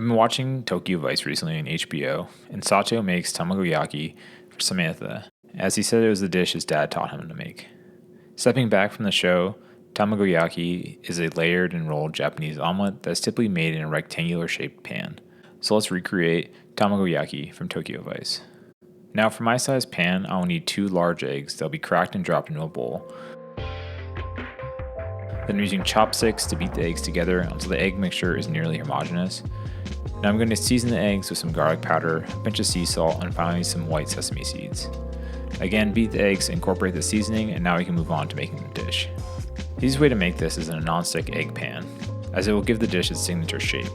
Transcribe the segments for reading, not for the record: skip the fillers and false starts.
been watching Tokyo Vice recently on HBO, and Sato makes Tamagoyaki for Samantha, as he said it was the dish his dad taught him to make. Stepping back from the show, Tamagoyaki is a layered and rolled Japanese omelet that's typically made in a rectangular shaped pan. So let's recreate Tamagoyaki from Tokyo Vice. Now for my size pan, I will need 2 large eggs that will be cracked and dropped into a bowl. Then I'm using chopsticks to beat the eggs together until the egg mixture is nearly homogeneous. Now I'm going to season the eggs with some garlic powder, a pinch of sea salt, and finally some white sesame seeds. Again, beat the eggs, incorporate the seasoning, and now we can move on to making the dish. The easiest way to make this is in a non-stick egg pan, as it will give the dish its signature shape.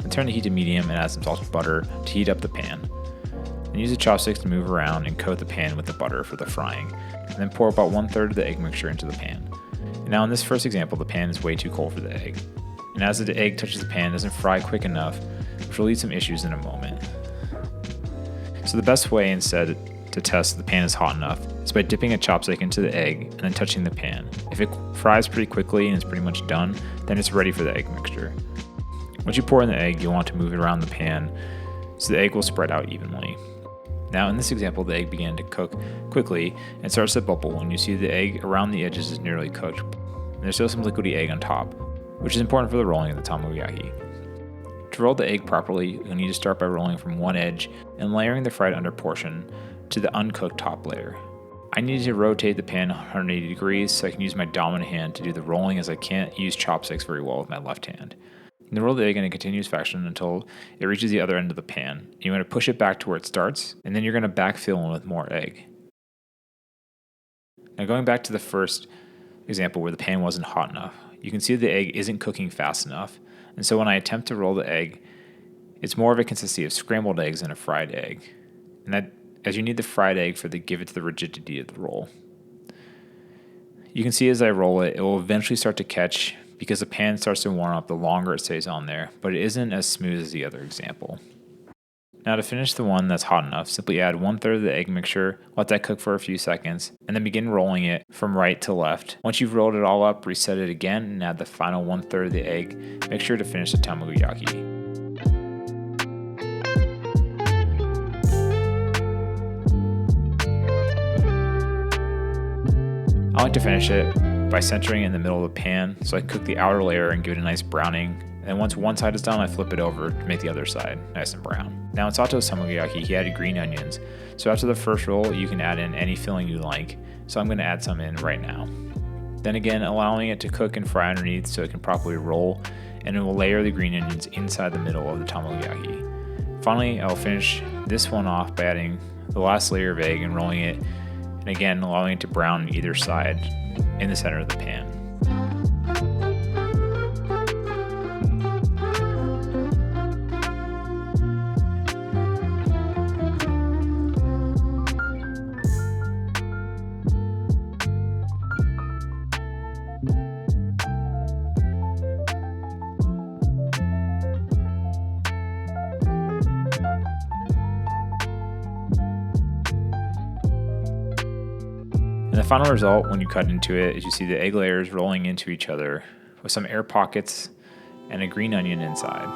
Then turn the heat to medium and add some salted butter to heat up the pan. Then use the chopsticks to move around and coat the pan with the butter for the frying, and then pour about 1/3 of the egg mixture into the pan. And now in this first example, the pan is way too cold for the egg. And as the egg touches the pan, it doesn't fry quick enough, which will lead to some issues in a moment. So the best way instead to test if the pan is hot enough is by dipping a chopstick into the egg and then touching the pan. If it fries pretty quickly and it's pretty much done, then it's ready for the egg mixture. Once you pour in the egg, you'll want to move it around the pan so the egg will spread out evenly. Now in this example, the egg began to cook quickly and starts to bubble when you see the egg around the edges is nearly cooked. And there's still some liquidy egg on top, which is important for the rolling of the tamagoyaki. To roll the egg properly, you'll need to start by rolling from one edge and layering the fried under portion to the uncooked top layer. I need to rotate the pan 180 degrees so I can use my dominant hand to do the rolling, as I can't use chopsticks very well with my left hand. And then roll the egg in a continuous fashion until it reaches the other end of the pan. You want to push it back to where it starts, and then you're going to backfill in with more egg. Now going back to the first example where the pan wasn't hot enough, you can see the egg isn't cooking fast enough, and so when I attempt to roll the egg, it's more of a consistency of scrambled eggs than a fried egg. And that, as you need the fried egg to give it the rigidity of the roll. You can see as I roll it, it will eventually start to catch because the pan starts to warm up the longer it stays on there, but it isn't as smooth as the other example. Now to finish the one that's hot enough, simply add 1/3 of the egg mixture, let that cook for a few seconds, and then begin rolling it from right to left. Once you've rolled it all up, reset it again and add the final 1/3 of the egg mixture to finish the tamagoyaki. I like to finish it by centering it in the middle of the pan so I can cook the outer layer and give it a nice browning. And once one side is done, I flip it over to make the other side nice and brown. Now in Sato's tamagoyaki, he added green onions. So after the first roll, you can add in any filling you like. So I'm going to add some in right now. Then again, allowing it to cook and fry underneath so it can properly roll, and it will layer the green onions inside the middle of the tamagoyaki. Finally, I'll finish this one off by adding the last layer of egg and rolling it, and again allowing it to brown on either side in the center of the pan. And the final result when you cut into it is you see the egg layers rolling into each other with some air pockets and a green onion inside.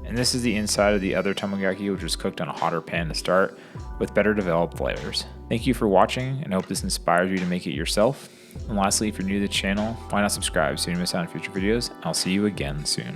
And this is the inside of the other tamagoyaki, which was cooked on a hotter pan to start with better developed layers. Thank you for watching, and I hope this inspires you to make it yourself. And lastly, if you're new to the channel, why not subscribe so you don't miss out on future videos? I'll see you again soon.